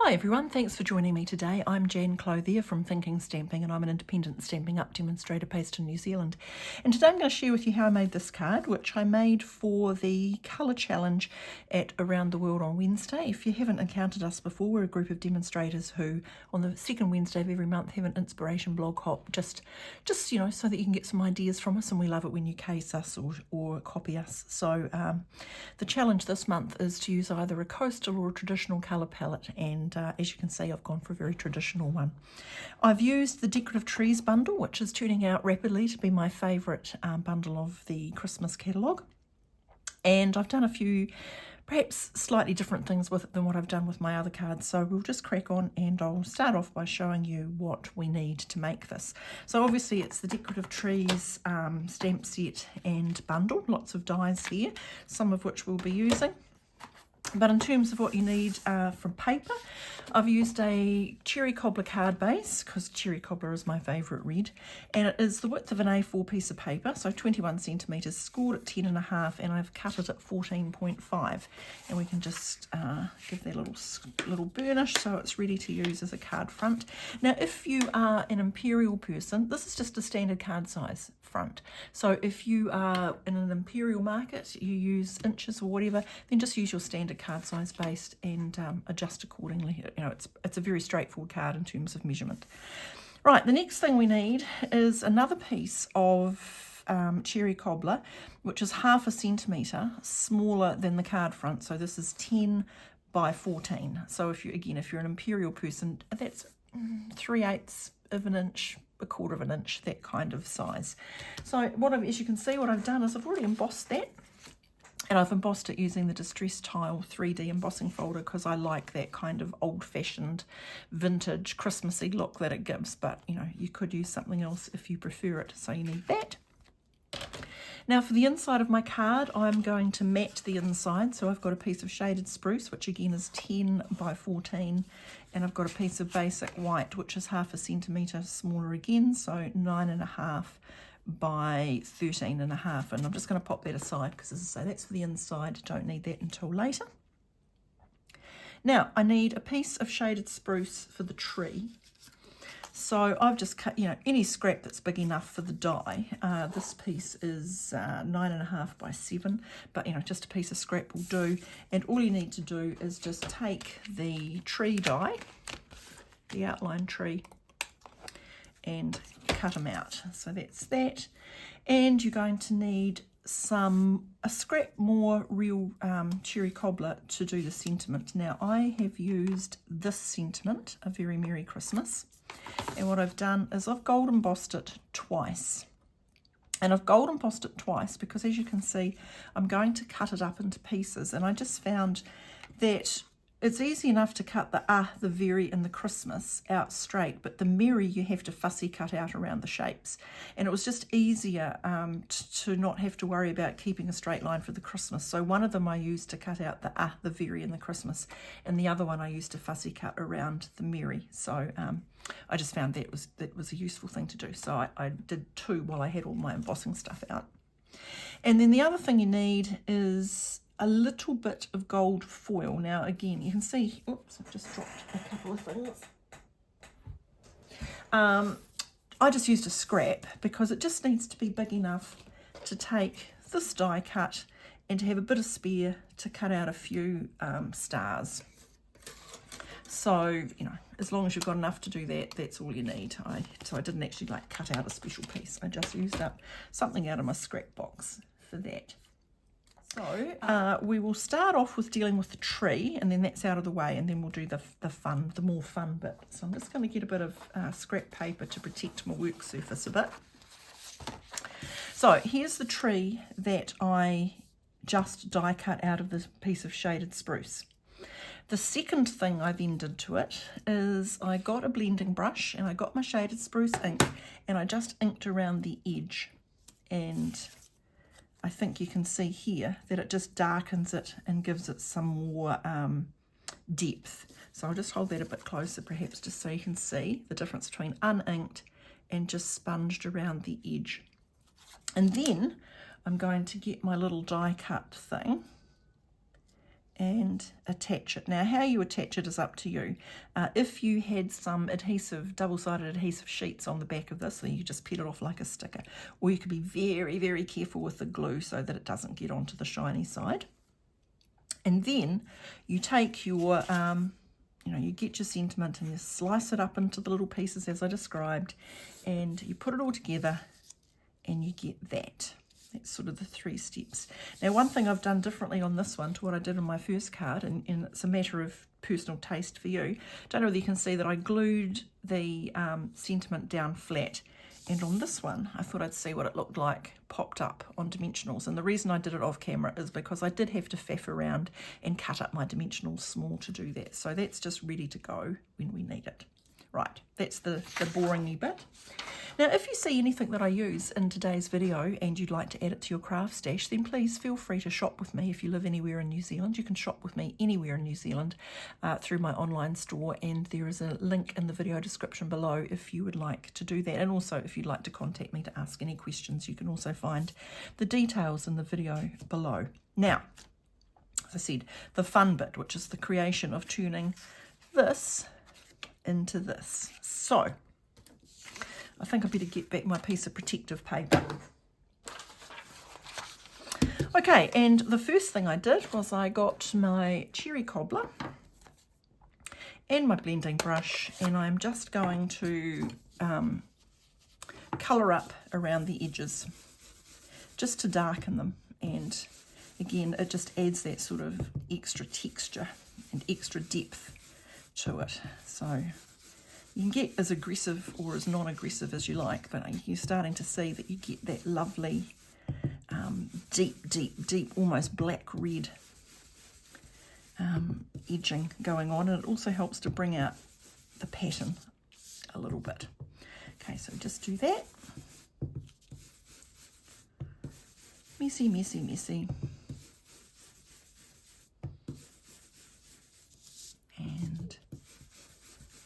Hi everyone, thanks for joining me today. I'm Jan Clothier from Thinking Stamping and I'm an Independent Stampin Up demonstrator based in New Zealand. And today I'm going to share with you how I made this card, which I made for the colour challenge at Around the World on Wednesday. If you haven't encountered us before, we're a group of demonstrators who on the second Wednesday of every month have an inspiration blog hop just so that you can get some ideas from us, and we love it when you case us or copy us. So the challenge this month is to use either a coastal or a traditional colour palette, and as you can see, I've gone for a very traditional one. I've used the Decorative Trees bundle, which is turning out rapidly to be my favourite bundle of the Christmas catalogue. And I've done a few perhaps slightly different things with it than what I've done with my other cards. So we'll just crack on, and I'll start off by showing you what we need to make this. So obviously it's the Decorative Trees stamp set and bundle, lots of dies here, some of which we'll be using. But in terms of what you need from paper, I've used a cherry cobbler card base because cherry cobbler is my favourite red, and it is the width of an A4 piece of paper, so 21 centimetres, scored at 10.5, and I've cut it at 14.5. And we can just give that a little burnish so it's ready to use as a card front. Now, if you are an imperial person, this is just a standard card size front. So if you are in an imperial market, you use inches or whatever, then just use your standard card size base and adjust accordingly. You know, it's a very straightforward card in terms of measurement. Right, the next thing we need is another piece of cherry cobbler, which is 1/2 centimetre smaller than the card front. So this is 10 by 14. So if you're an imperial person, that's 3/8 of an inch, 1/4 of an inch, that kind of size. So as you can see, what I've done is I've already embossed that. And I've embossed it using the Distress Tile 3D embossing folder because I like that kind of old-fashioned, vintage, Christmassy look that it gives. But, you know, you could use something else if you prefer it. So you need that. Now for the inside of my card, I'm going to mat the inside. So I've got a piece of shaded spruce, which again is 10 by 14. And I've got a piece of basic white, which is 1/2 centimetre smaller again. So 9.5 by 13.5, and I'm just going to pop that aside because, as I say, that's for the inside. Don't need that until later. Now I need a piece of shaded spruce for the tree, so I've just cut, any scrap that's big enough for the die. This piece is 9.5 by 7, but just a piece of scrap will do. And all you need to do is just take the tree die, the outline tree, and cut them out. So that's that. And you're going to need a scrap more real cherry cobbler to do the sentiment. Now I have used this sentiment, A Very Merry Christmas, and what I've done is I've gold embossed it twice. And I've gold embossed it twice because, as you can see, I'm going to cut it up into pieces, and I just found that it's easy enough to cut the very, and the Christmas out straight, but the merry you have to fussy cut out around the shapes. And it was just easier to not have to worry about keeping a straight line for the Christmas. So one of them I used to cut out the very, and the Christmas, and the other one I used to fussy cut around the merry. So I just found that was a useful thing to do. So I did two while I had all my embossing stuff out. And then the other thing you need is a little bit of gold foil. Now again, you can see, oops, I've just dropped a couple of things. I just used a scrap because it just needs to be big enough to take this die cut and to have a bit of spare to cut out a few stars. So, as long as you've got enough to do that, that's all you need. So I didn't actually cut out a special piece. I just used up something out of my scrap box for that. So we will start off with dealing with the tree, and then that's out of the way, and then we'll do the more fun bit. So I'm just going to get a bit of scrap paper to protect my work surface a bit. So here's the tree that I just die cut out of this piece of shaded spruce. The second thing I then did to it is I got a blending brush and I got my shaded spruce ink, and I just inked around the edge, and I think you can see here that it just darkens it and gives it some more depth. So I'll just hold that a bit closer perhaps just so you can see the difference between uninked and just sponged around the edge. And then I'm going to get my little die cut thing and attach it. Now how you attach it is up to you. If you had some adhesive, double-sided adhesive sheets on the back of this, then you just peel it off like a sticker. Or you could be very, very careful with the glue so that it doesn't get onto the shiny side. And then you take your, you get your sentiment and you slice it up into the little pieces as I described, and you put it all together and you get that. That's sort of the 3 steps. Now, one thing I've done differently on this one to what I did on my first card, and it's a matter of personal taste for you. Don't know whether you can see that I glued the sentiment down flat. And on this one, I thought I'd see what it looked like popped up on dimensionals. And the reason I did it off camera is because I did have to faff around and cut up my dimensionals small to do that. So that's just ready to go when we need it. Right, that's the boring bit. Now, if you see anything that I use in today's video and you'd like to add it to your craft stash, then please feel free to shop with me. If you live anywhere in New Zealand, you can shop with me anywhere in New Zealand through my online store, and there is a link in the video description below if you would like to do that. And also, if you'd like to contact me to ask any questions, you can also find the details in the video below. Now, as I said, the fun bit, which is the creation of turning this into this. So I think I better get back my piece of protective paper. Okay, and the first thing I did was I got my cherry cobbler and my blending brush, and I'm just going to colour up around the edges just to darken them. And again, it just adds that sort of extra texture and extra depth to it. So you can get as aggressive or as non-aggressive as you like, but you're starting to see that you get that lovely deep, almost black-red edging going on, and it also helps to bring out the pattern a little bit. Okay, so just do that. Messy, messy, messy. And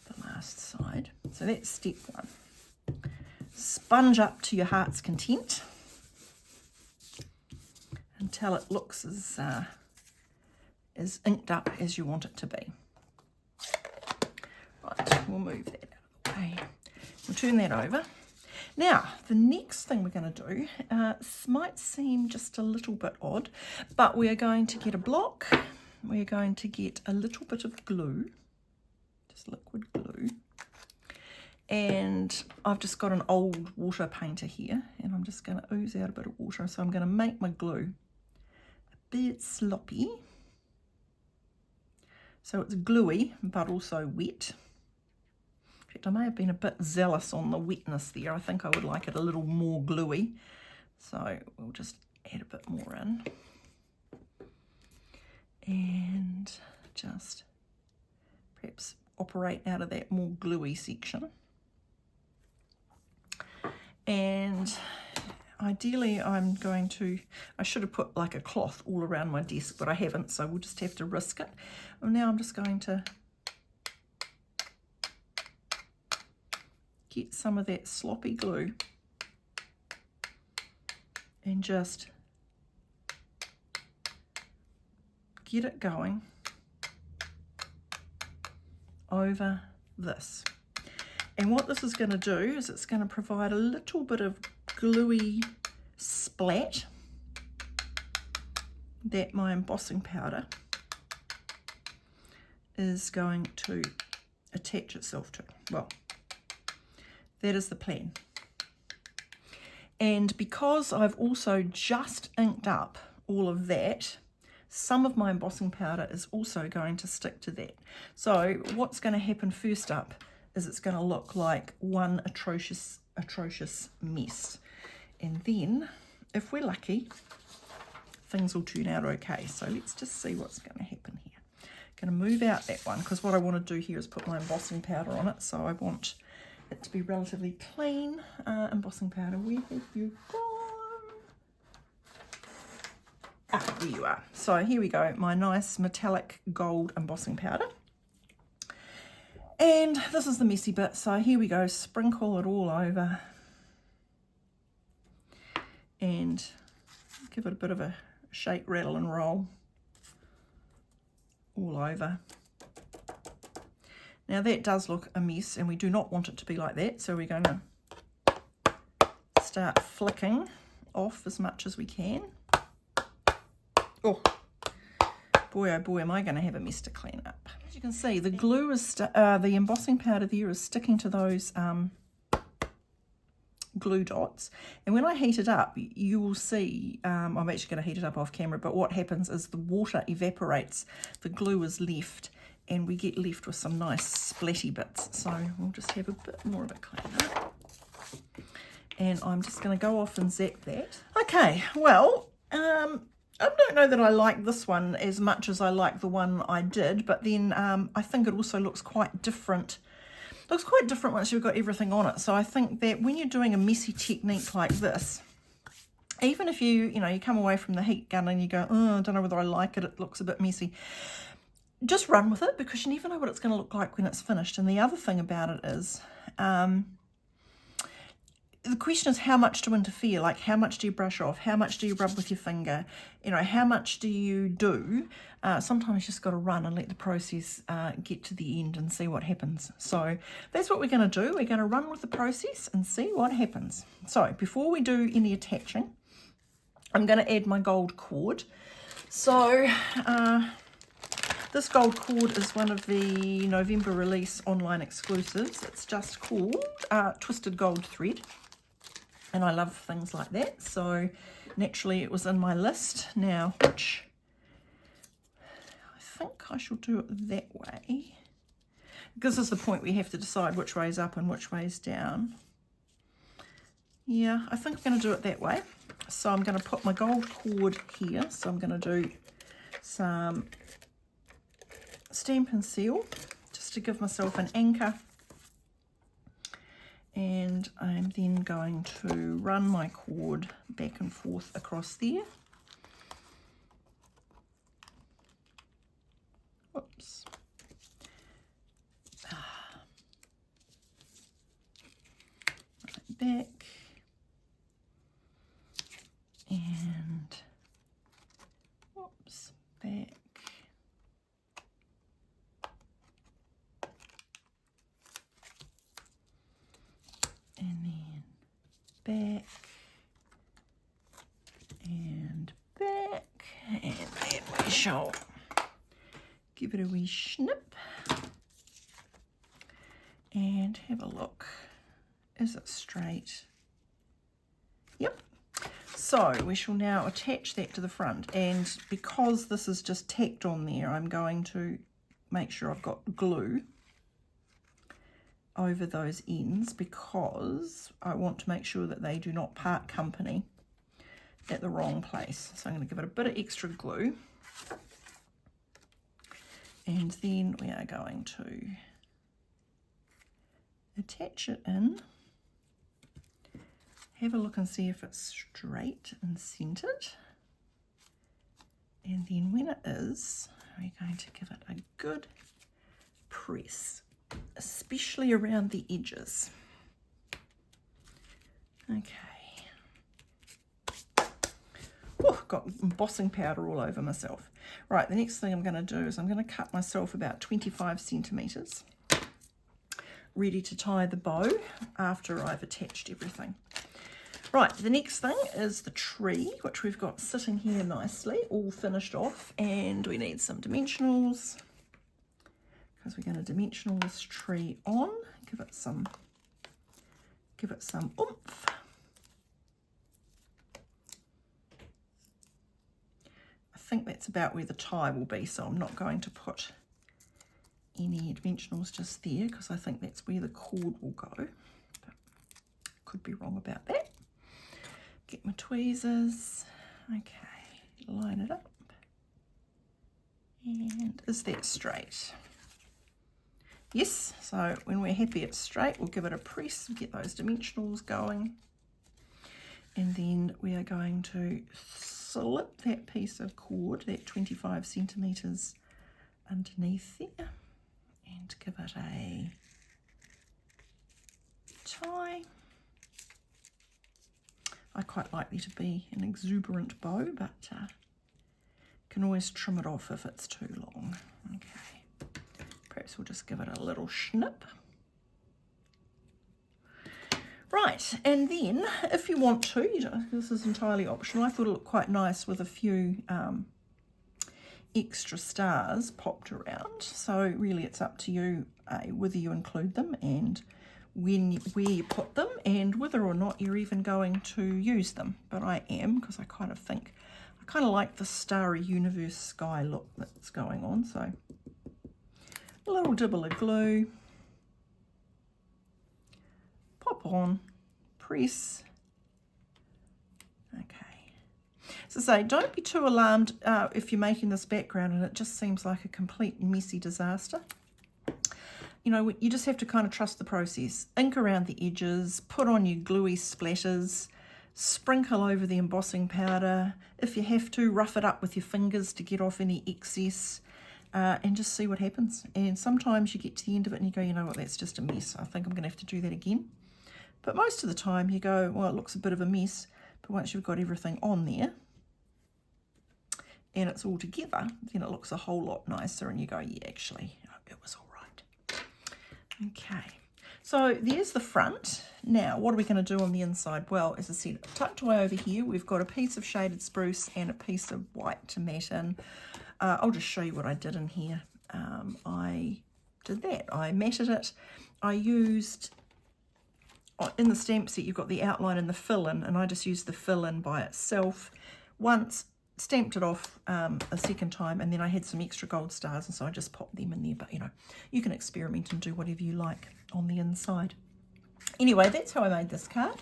the last side. So that's step 1. Sponge up to your heart's content until it looks as inked up as you want it to be. Right, we'll move that out of the way. We'll turn that over. Now, the next thing we're going to do, this might seem just a little bit odd, but we are going to get a block. We're going to get a little bit of glue, just liquid glue. And I've just got an old water painter here, and I'm just going to ooze out a bit of water. So I'm going to make my glue a bit sloppy. So it's gluey, but also wet. In fact, I may have been a bit zealous on the wetness there. I think I would like it a little more gluey. So we'll just add a bit more in. And just perhaps operate out of that more gluey section. And ideally I should have put like a cloth all around my desk, but I haven't, so we'll just have to risk it. And now I'm just going to get some of that sloppy glue and just get it going over this. And what this is going to do is it's going to provide a little bit of gluey splat that my embossing powder is going to attach itself to. Well, that is the plan. And because I've also just inked up all of that, some of my embossing powder is also going to stick to that. So what's going to happen first up is it's going to look like one atrocious mess. And then, if we're lucky, things will turn out okay. So let's just see what's going to happen here. I'm going to move out that one, because what I want to do here is put my embossing powder on it. So I want it to be relatively clean. Embossing powder, where have you gone? Ah, there you are. So here we go, my nice metallic gold embossing powder. And this is the messy bit, so here we go, sprinkle it all over and give it a bit of a shake, rattle and roll. all over. Now that does look a mess, and we do not want it to be like that, so we're going to start flicking off as much as we can. Oh boy, am I going to have a mess to clean up. As you can see, the glue is, the embossing powder there is sticking to those glue dots, and when I heat it up, you will see, I'm actually going to heat it up off camera, but what happens is the water evaporates, the glue is left, and we get left with some nice splatty bits. So we'll just have a bit more of a clean up. And I'm just going to go off and zap that. Okay, well, I don't know that I like this one as much as I like the one I did, but then I think it also looks quite different. Looks quite different once you've got everything on it. So I think that when you're doing a messy technique like this, even if you come away from the heat gun and you go, oh, I don't know whether I like it, it looks a bit messy, just run with it, because you never know what it's going to look like when it's finished. And the other thing about it is, the question is how much to interfere, like how much do you brush off, how much do you rub with your finger, how much do you do? Sometimes you just got to run and let the process get to the end and see what happens. So that's what we're going to do. We're going to run with the process and see what happens. So before we do any attaching, I'm going to add my gold cord. So this gold cord is one of the November release online exclusives. It's just called Twisted Gold Thread. And I love things like that. So naturally it was in my list now, which I think I shall do it that way. This is the point we have to decide which way is up and which way is down. Yeah, I think I'm going to do it that way. So I'm going to put my gold cord here. So I'm going to do some Stampin' Seal just to give myself an anchor, and I'm then going to run my cord back and forth across there. Whoops. Right back, and whoops, back. And then back and back, and then we shall give it a wee snip and have a look. Is it straight? Yep. So we shall now attach that to the front, and because this is just tacked on there, I'm going to make sure I've got glue over those ends, because I want to make sure that they do not part company at the wrong place. So I'm going to give it a bit of extra glue, and then we are going to attach it in, have a look and see if it's straight and centered, and then when it is, we're going to give it a good press, especially around the edges. Okay. Oh, got embossing powder all over myself. Right, the next thing I'm going to do is I'm going to cut myself about 25 centimetres, ready to tie the bow after I've attached everything. Right, the next thing is the tree, which we've got sitting here nicely, all finished off, and we need some dimensionals, because we're going to dimensional this tree on, give it some oomph. I think that's about where the tie will be, so I'm not going to put any dimensionals just there, because I think that's where the cord will go, but could be wrong about that. Get my tweezers, okay, line it up, and is that straight? Yes, so when we're happy it's straight, we'll give it a press, get those dimensionals going, and then we are going to slip that piece of cord, that 25 centimetres underneath there, and give it a tie. I quite like there to be an exuberant bow, but can always trim it off if it's too long. Okay, perhaps we'll just give it a little snip. Right, and then if you want to, this is entirely optional. I thought it looked quite nice with a few extra stars popped around. So really it's up to you whether you include them and where you put them and whether or not you're even going to use them. But I am, because I kind of like the Starry Universe sky look that's going on. So a little dibble of glue. Pop on, press. Okay. So say, don't be too alarmed if you're making this background and it just seems like a complete messy disaster. You know, you just have to kind of trust the process. Ink around the edges, put on your gluey splatters, sprinkle over the embossing powder. If you have to, rough it up with your fingers to get off any excess. And just see what happens. And sometimes you get to the end of it and you go, you know what, that's just a mess. I think I'm going to have to do that again. But most of the time you go, well, it looks a bit of a mess, but once you've got everything on there and it's all together, then it looks a whole lot nicer and you go, yeah, actually, it was all right. Okay, so there's the front. Now, what are we going to do on the inside? Well, as I said, tucked away over here, we've got a piece of shaded spruce and a piece of white to matte in. I'll just show you what I did in here. I did that. I matted it. I used... in the stamp set, you've got the outline and the fill-in, and I just used the fill-in by itself once, stamped it off a second time, and then I had some extra gold stars, and so I just popped them in there. But, you know, you can experiment and do whatever you like on the inside. Anyway, that's how I made this card,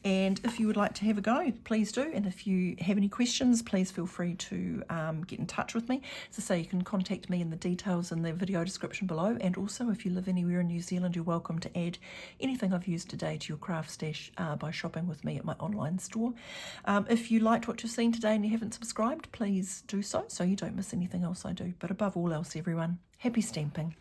and if you would like to have a go, please do, and if you have any questions, please feel free to get in touch with me. So you can contact me in the details in the video description below, and also if you live anywhere in New Zealand, you're welcome to add anything I've used today to your craft stash by shopping with me at my online store. If you liked what you've seen today and you haven't subscribed, please do so you don't miss anything else I do. But above all else, everyone, happy stamping.